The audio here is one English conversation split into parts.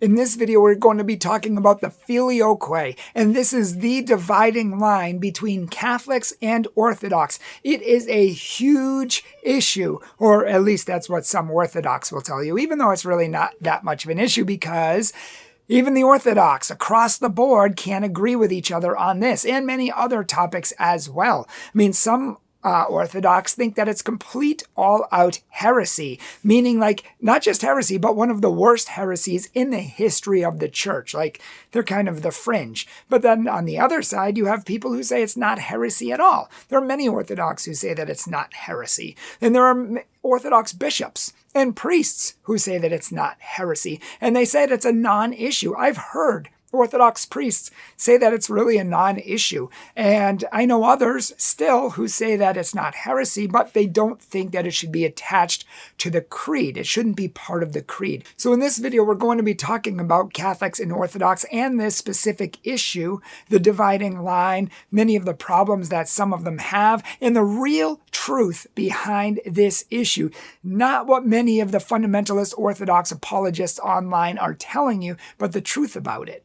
In this video, we're going to be talking about the Filioque, and this is the dividing line between Catholics and Orthodox. It is a huge issue, or at least that's what some Orthodox will tell you, even though it's really not that much of an issue because even the Orthodox across the board can't agree with each other on this and many other topics as well. I mean, some Orthodox think that it's complete all-out heresy, meaning like not just heresy, but one of the worst heresies in the history of the church. Like they're kind of the fringe. But then on the other side, you have people who say it's not heresy at all. There are many Orthodox who say that it's not heresy. And there are Orthodox bishops and priests who say that it's not heresy. And they say that it's a non-issue. I've heard Orthodox priests say that it's really a non-issue. And I know others still who say that it's not heresy, but they don't think that it should be attached to the creed. It shouldn't be part of the creed. So in this video, we're going to be talking about Catholics and Orthodox and this specific issue, the dividing line, many of the problems that some of them have, and the real truth behind this issue. Not what many of the fundamentalist Orthodox apologists online are telling you, but the truth about it.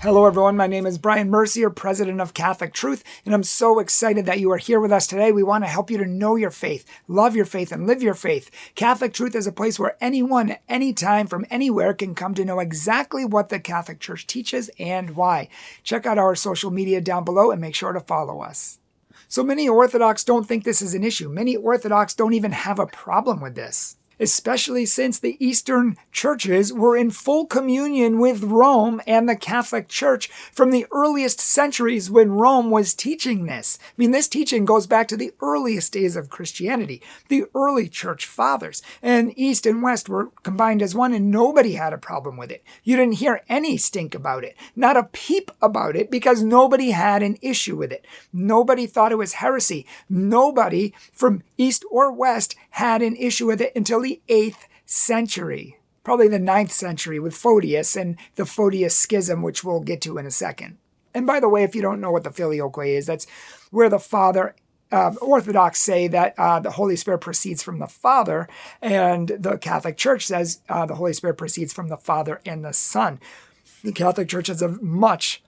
Hello everyone, my name is Bryan Mercier, president of Catholic Truth, and I'm so excited that you are here with us today. We want to help you to know your faith, love your faith, and live your faith. Catholic Truth is a place where anyone, anytime, from anywhere can come to know exactly what the Catholic Church teaches and why. Check out our social media down below and make sure to follow us. So many Orthodox don't think this is an issue. Many Orthodox don't even have a problem with this, especially since the Eastern churches were in full communion with Rome and the Catholic Church from the earliest centuries when Rome was teaching this. I mean, this teaching goes back to the earliest days of Christianity, the early church fathers, and East and West were combined as one, and nobody had a problem with it. You didn't hear any stink about it, not a peep about it, because nobody had an issue with it. Nobody thought it was heresy. Nobody from East or West had an issue with it until the 8th century, probably the 9th century with Photius and the Photius schism, which we'll get to in a second. And by the way, if you don't know what the Filioque is, that's where the Father, Orthodox say that the Holy Spirit proceeds from the Father, and the Catholic Church says the Holy Spirit proceeds from the Father and the Son. The Catholic Church has a much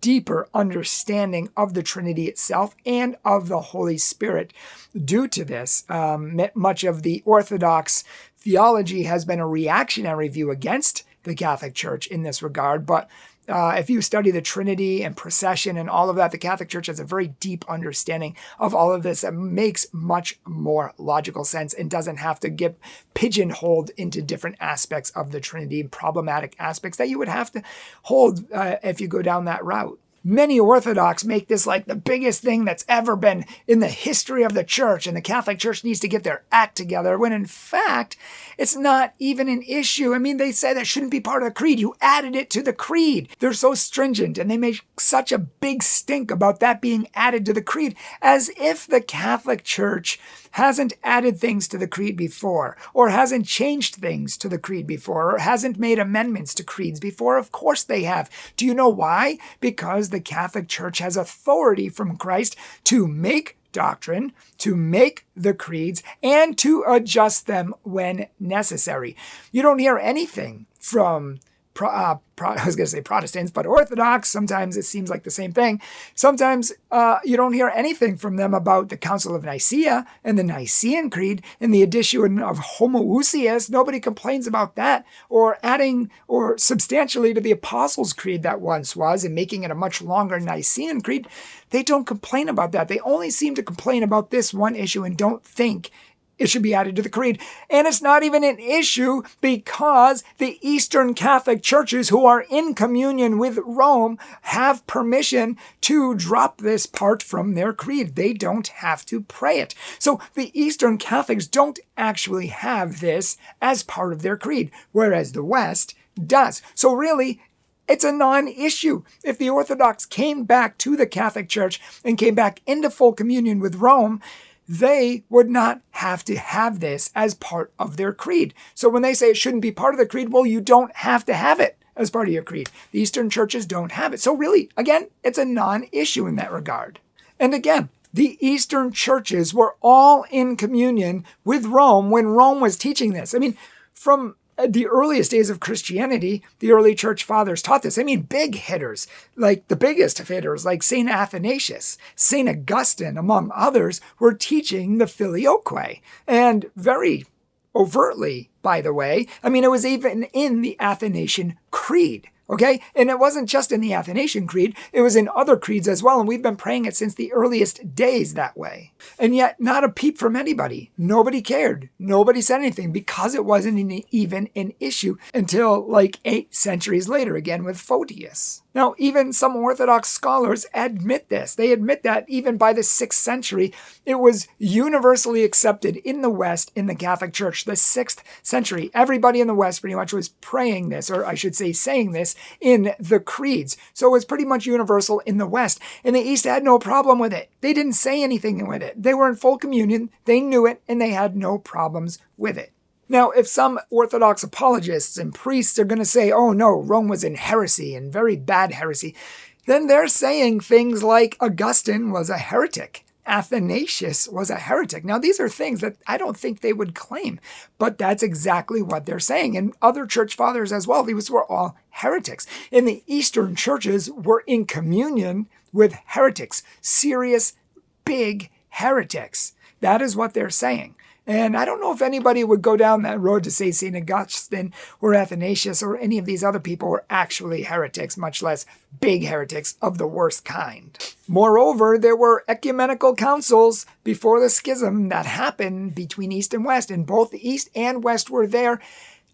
deeper understanding of the Trinity itself and of the Holy Spirit. Due to this, much of the Orthodox theology has been a reactionary view against the Catholic Church in this regard, but if you study the Trinity and procession and all of that, the Catholic Church has a very deep understanding of all of this that makes much more logical sense and doesn't have to get pigeonholed into different aspects of the Trinity and problematic aspects that you would have to hold if you go down that route. Many Orthodox make this like the biggest thing that's ever been in the history of the church, and the Catholic Church needs to get their act together, when in fact, it's not even an issue. I mean, they say that shouldn't be part of the creed. You added it to the creed. They're so stringent, and they make such a big stink about that being added to the creed, as if the Catholic Church hasn't added things to the creed before, or hasn't changed things to the creed before, or hasn't made amendments to creeds before. Of course they have. Do you know why? Because the Catholic Church has authority from Christ to make doctrine, to make the creeds, and to adjust them when necessary. You don't hear anything from I was going to say Protestants, but Orthodox. Sometimes it seems like the same thing. Sometimes you don't hear anything from them about the Council of Nicaea and the Nicene Creed and the addition of homoousios. Nobody complains about that, or adding or substantially to the Apostles' Creed that once was and making it a much longer Nicene Creed. They don't complain about that. They only seem to complain about this one issue and don't think it should be added to the creed. And it's not even an issue because the Eastern Catholic churches who are in communion with Rome have permission to drop this part from their creed. They don't have to pray it. So the Eastern Catholics don't actually have this as part of their creed, whereas the West does. So really, it's a non-issue. If the Orthodox came back to the Catholic Church and came back into full communion with Rome, they would not have to have this as part of their creed. So when they say it shouldn't be part of the creed, well, you don't have to have it as part of your creed. The Eastern churches don't have it. So really, again, it's a non-issue in that regard. And again, the Eastern churches were all in communion with Rome when Rome was teaching this. I mean, from the earliest days of Christianity, the early church fathers taught this. I mean, big hitters, like the biggest of hitters, like St. Athanasius, St. Augustine, among others, were teaching the Filioque. And very overtly, by the way, I mean, it was even in the Athanasian Creed. Okay? And it wasn't just in the Athanasian Creed, it was in other creeds as well, and we've been praying it since the earliest days that way. And yet, not a peep from anybody. Nobody cared. Nobody said anything because it wasn't even an issue until like 8 centuries later, again with Photius. Now, even some Orthodox scholars admit this. They admit that even by the 6th century, it was universally accepted in the West, in the Catholic Church. The 6th century, everybody in the West pretty much was praying this, or I should say saying this, in the creeds. So it was pretty much universal in the West. And the East had no problem with it. They didn't say anything with it. They were in full communion, they knew it, and they had no problems with it. Now, if some Orthodox apologists and priests are going to say, oh no, Rome was in heresy and very bad heresy, then they're saying things like Augustine was a heretic. Athanasius was a heretic. Now, these are things that I don't think they would claim, but that's exactly what they're saying. And other church fathers as well, these were all heretics. And the Eastern churches were in communion with heretics, serious, big heretics. That is what they're saying. And I don't know if anybody would go down that road to say St. Augustine or Athanasius or any of these other people were actually heretics, much less big heretics of the worst kind. Moreover, there were ecumenical councils before the schism that happened between East and West, and both the East and West were there.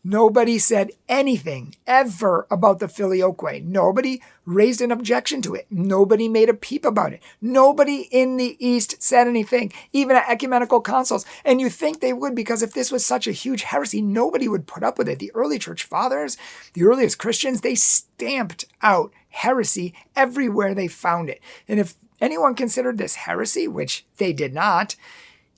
Nobody said anything ever about the Filioque. Nobody raised an objection to it. Nobody made a peep about it. Nobody in the East said anything, even at ecumenical councils. And you think they would, because if this was such a huge heresy, nobody would put up with it. The early church fathers, the earliest Christians, they stamped out heresy everywhere they found it. And if anyone considered this heresy, which they did not,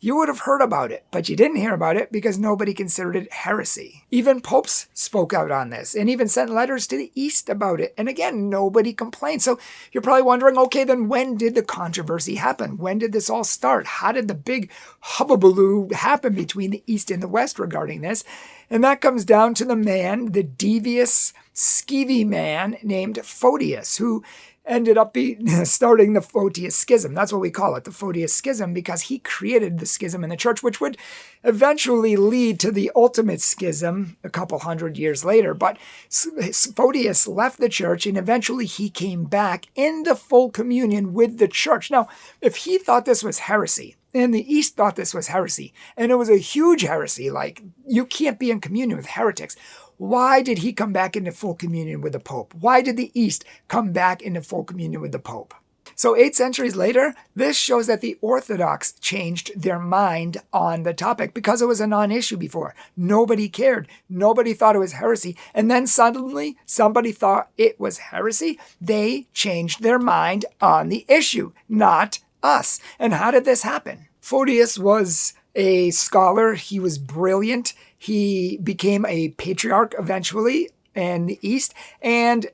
you would have heard about it, but you didn't hear about it because nobody considered it heresy. Even popes spoke out on this and even sent letters to the East about it. And again, nobody complained. So you're probably wondering, okay, then when did the controversy happen? When did this all start? How did the big hubbubaloo happen between the East and the West regarding this? And that comes down to the man, the devious, skeevy man named Photius, who ended up starting the Photius Schism. That's what we call it, the Photius Schism, because he created the schism in the church, which would eventually lead to the ultimate schism a couple hundred years later. But Photius left the church, and eventually he came back into full communion with the church. Now, if he thought this was heresy, and the East thought this was heresy, and it was a huge heresy, like you can't be in communion with heretics, why did he come back into full communion with the Pope? Why did the East come back into full communion with the Pope? So 8 centuries later, this shows that the Orthodox changed their mind on the topic because it was a non-issue before. Nobody cared. Nobody thought it was heresy. And then suddenly somebody thought it was heresy. They changed their mind on the issue, not us. And how did this happen? Photius was a scholar. He was brilliant. He became a patriarch eventually in the East. And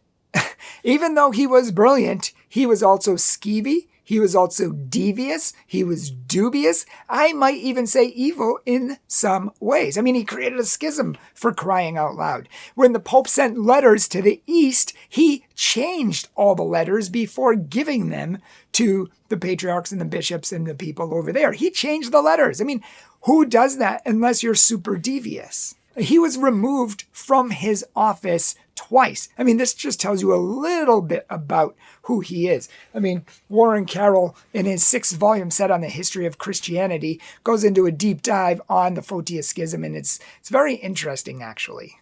even though he was brilliant, he was also skeevy. He was also devious. He was dubious. I might even say evil in some ways. I mean, he created a schism, for crying out loud. When the Pope sent letters to the East, he changed all the letters before giving them to the patriarchs and the bishops and the people over there. He changed the letters. I mean, who does that unless you're super devious? He was removed from his office twice. I mean, this just tells you a little bit about who he is. I mean, Warren Carroll, in his 6th-volume set on the history of Christianity, goes into a deep dive on the Photius Schism, and it's very interesting, actually.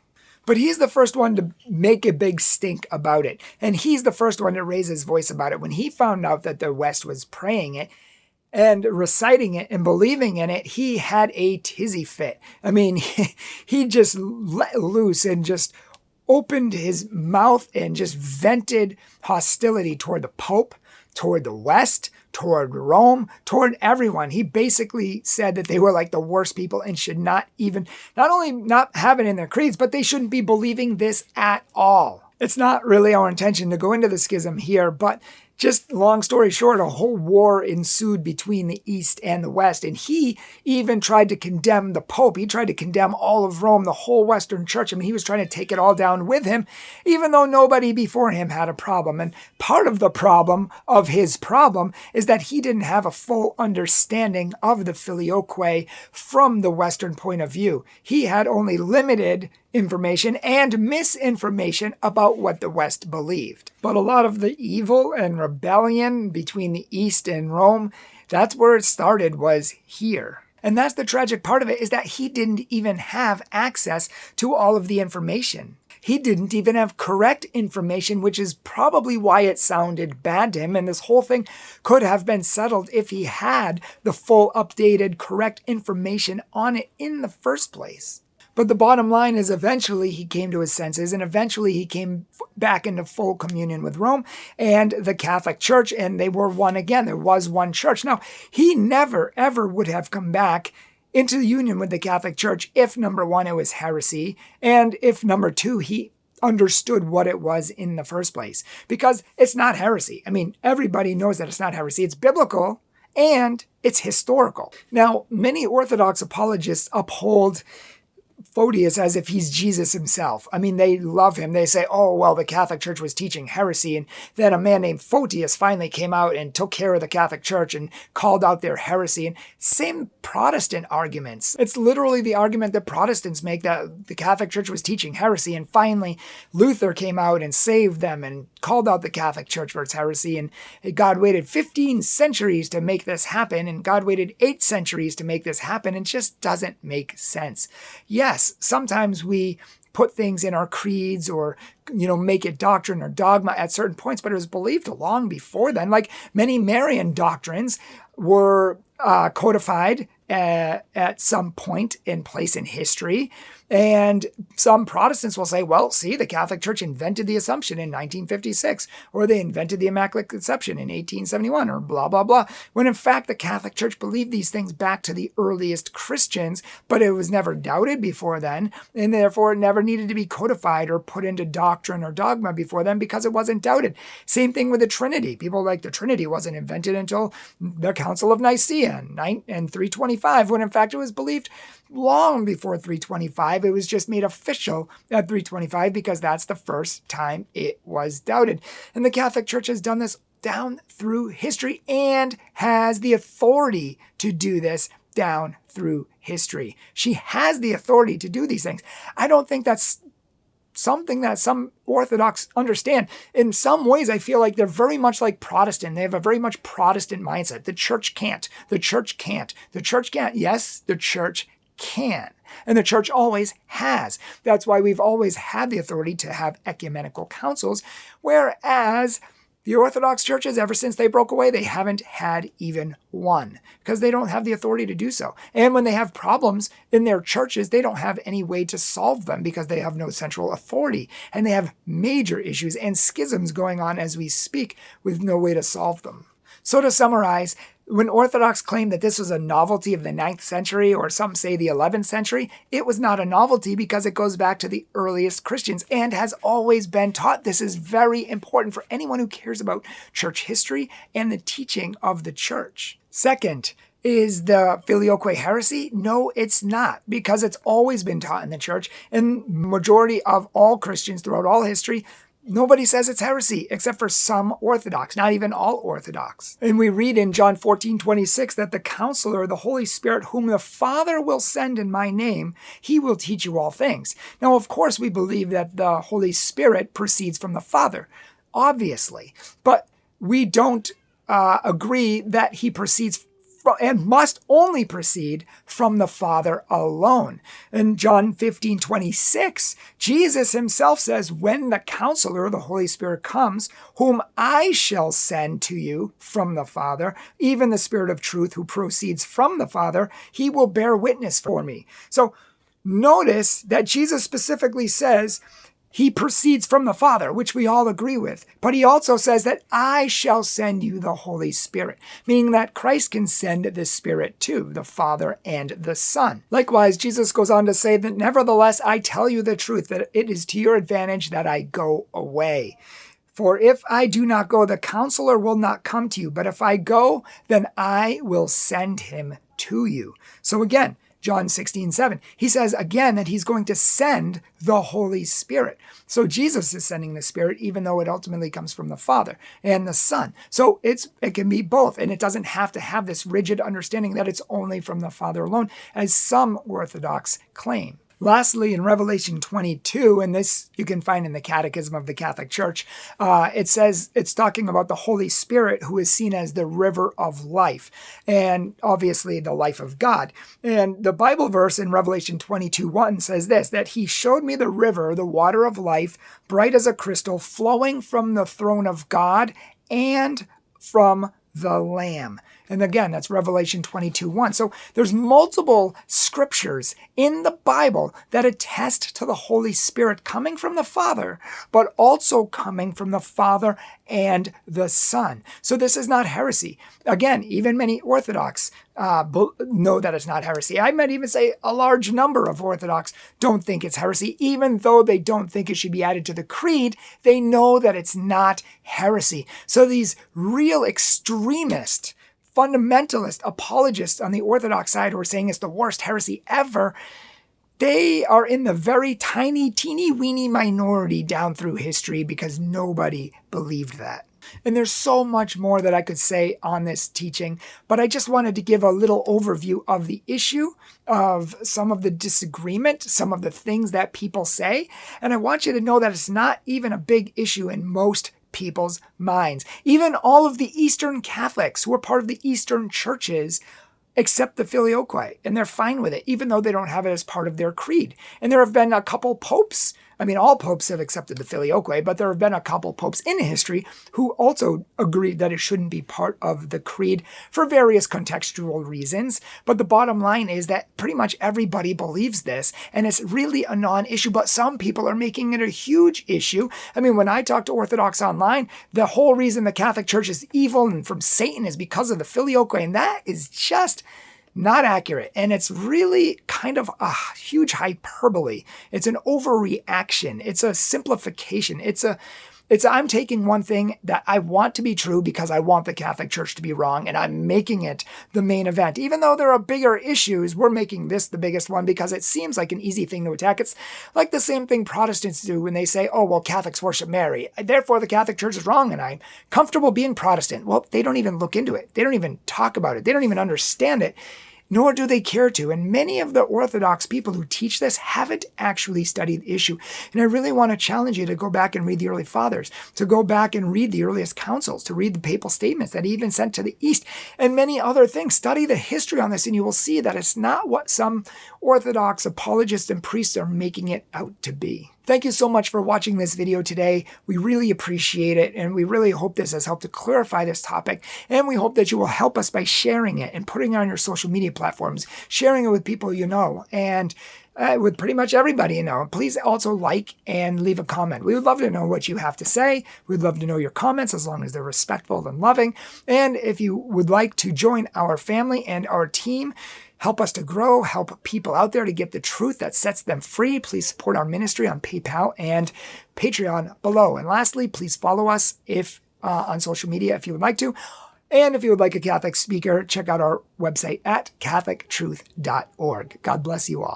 But he's the first one to make a big stink about it, and he's the first one to raise his voice about it. When he found out that the West was praying it, and reciting it and believing in it, he had a tizzy fit. I mean, he just let loose and just opened his mouth and just vented hostility toward the Pope, toward the West, toward Rome, toward everyone. He basically said that they were like the worst people and should not only not have it in their creeds, but they shouldn't be believing this at all. It's not really our intention to go into the schism here, but Just long story short, a whole war ensued between the East and the West, and he even tried to condemn the Pope. He tried to condemn all of Rome, the whole Western Church. I mean, he was trying to take it all down with him, even though nobody before him had a problem. And part of the problem of his problem is that he didn't have a full understanding of the Filioque from the Western point of view. He had only limited information and misinformation about what the West believed. But a lot of the evil and rebellion between the East and Rome, that's where it started, was here. And that's the tragic part of it, is that he didn't even have access to all of the information. He didn't even have correct information, which is probably why it sounded bad to him. And this whole thing could have been settled if he had the full, updated, correct information on it in the first place. But the bottom line is eventually he came to his senses, and eventually he came back into full communion with Rome and the Catholic Church, and they were one again. There was one church. Now, he never, ever would have come back into the union with the Catholic Church if, number one, it was heresy, and if, number two, he understood what it was in the first place. Because it's not heresy. I mean, everybody knows that it's not heresy. It's biblical, and it's historical. Now, many Orthodox apologists uphold Photius as if he's Jesus himself. I mean, they love him. They say, oh, well, the Catholic Church was teaching heresy, and then a man named Photius finally came out and took care of the Catholic Church and called out their heresy. And same Protestant arguments. It's literally the argument that Protestants make, that the Catholic Church was teaching heresy, and finally Luther came out and saved them and called out the Catholic Church for its heresy, and God waited 15 centuries to make this happen, and God waited 8 centuries to make this happen. It just doesn't make sense. Yes, sometimes we put things in our creeds or, make it doctrine or dogma at certain points, but it was believed long before then. Like many Marian doctrines were codified at some point in place in history. And some Protestants will say, well, see, the Catholic Church invented the Assumption in 1956, or they invented the Immaculate Conception in 1871, or blah, blah, blah. When in fact, the Catholic Church believed these things back to the earliest Christians, but it was never doubted before then, and therefore it never needed to be codified or put into doctrine or dogma before then because it wasn't doubted. Same thing with the Trinity. People like the Trinity wasn't invented until the Council of Nicaea in 325, when in fact it was believed long before 325. It was just made official at 325 because that's the first time it was doubted. And the Catholic Church has done this down through history and has the authority to do this down through history. She has the authority to do these things. I don't think that's something that some Orthodox understand. In some ways, I feel like they're very much like Protestant. They have a very much Protestant mindset. The church can't. The church can't. The church can't. Yes, the church can. And the church always has. That's why we've always had the authority to have ecumenical councils, whereas the Orthodox churches, ever since they broke away, they haven't had even one because they don't have the authority to do so. And when they have problems in their churches, they don't have any way to solve them because they have no central authority. And they have major issues and schisms going on as we speak with no way to solve them. So to summarize, when Orthodox claim that this was a novelty of the 9th century, or some say the 11th century, it was not a novelty because it goes back to the earliest Christians and has always been taught. This is very important for anyone who cares about church history and the teaching of the church. Second, is the Filioque heresy? No, it's not, because it's always been taught in the church, and majority of all Christians throughout all history, nobody says it's heresy except for some Orthodox, not even all Orthodox. And we read in John 14:26 that the Counselor, the Holy Spirit, whom the Father will send in my name, he will teach you all things. Now, of course, we believe that the Holy Spirit proceeds from the Father, obviously, but we don't agree that he proceeds and must only proceed from the Father alone. In John 15:26, Jesus himself says, when the Counselor, the Holy Spirit, comes, whom I shall send to you from the Father, even the Spirit of truth who proceeds from the Father, he will bear witness for me. So notice that Jesus specifically says, he proceeds from the Father, which we all agree with. But he also says that I shall send you the Holy Spirit, meaning that Christ can send the Spirit too, the Father and the Son. Likewise, Jesus goes on to say that nevertheless, I tell you the truth, that it is to your advantage that I go away. For if I do not go, the counselor will not come to you. But if I go, then I will send him to you. So again, John 16:7, he says again that he's going to send the Holy Spirit. So Jesus is sending the Spirit, even though it ultimately comes from the Father and the Son. So it can be both, and it doesn't have to have this rigid understanding that it's only from the Father alone, as some Orthodox claim. Lastly, in Revelation 22, and this you can find in the Catechism of the Catholic Church, it says it's talking about the Holy Spirit, who is seen as the river of life, and obviously the life of God. And the Bible verse in Revelation 22:1 says this, that he showed me the river, the water of life, bright as a crystal, flowing from the throne of God and from the Lamb. And again, that's Revelation 22:1. So there's multiple scriptures in the Bible that attest to the Holy Spirit coming from the Father, but also coming from the Father and the Son. So this is not heresy. Again, even many Orthodox know that it's not heresy. I might even say a large number of Orthodox don't think it's heresy. Even though they don't think it should be added to the creed, they know that it's not heresy. So these real extremist, fundamentalist apologists on the Orthodox side who are saying it's the worst heresy ever, they are in the very tiny, teeny weeny minority down through history because nobody believed that. And there's so much more that I could say on this teaching, but I just wanted to give a little overview of the issue, of some of the disagreement, some of the things that people say. And I want you to know that it's not even a big issue in most people's minds. Even all of the Eastern Catholics who are part of the Eastern churches accept the Filioque, and they're fine with it, even though they don't have it as part of their creed. And there have been a couple popes. I mean, all popes have accepted the Filioque, but there have been a couple popes in history who also agreed that it shouldn't be part of the creed for various contextual reasons. But the bottom line is that pretty much everybody believes this, and it's really a non-issue, but some people are making it a huge issue. I mean, when I talk to Orthodox online, the whole reason the Catholic Church is evil and from Satan is because of the Filioque, and that is just not accurate. And it's really kind of a huge hyperbole. It's an overreaction. It's a simplification. It's I'm taking one thing that I want to be true because I want the Catholic Church to be wrong, and I'm making it the main event. Even though there are bigger issues, we're making this the biggest one because it seems like an easy thing to attack. It's like the same thing Protestants do when they say, oh, well, Catholics worship Mary, therefore the Catholic Church is wrong, and I'm comfortable being Protestant. Well, they don't even look into it. They don't even talk about it. They don't even understand it, nor do they care to. And many of the Orthodox people who teach this haven't actually studied the issue. And I really want to challenge you to go back and read the early fathers, to go back and read the earliest councils, to read the papal statements that he even sent to the East, and many other things. Study the history on this, and you will see that it's not what some Orthodox apologists and priests are making it out to be. Thank you so much for watching this video today. We really appreciate it, and we really hope this has helped to clarify this topic, and we hope that you will help us by sharing it and putting it on your social media platforms, sharing it with people you know, and with pretty much everybody you know. Please also like and leave a comment. We would love to know what you have to say. We'd love to know your comments as long as they're respectful and loving. And if you would like to join our family and our team, help us to grow, help people out there to get the truth that sets them free, please support our ministry on PayPal and Patreon below. And lastly, please follow us on social media if you would like to. And if you would like a Catholic speaker, check out our website at catholictruth.org. God bless you all.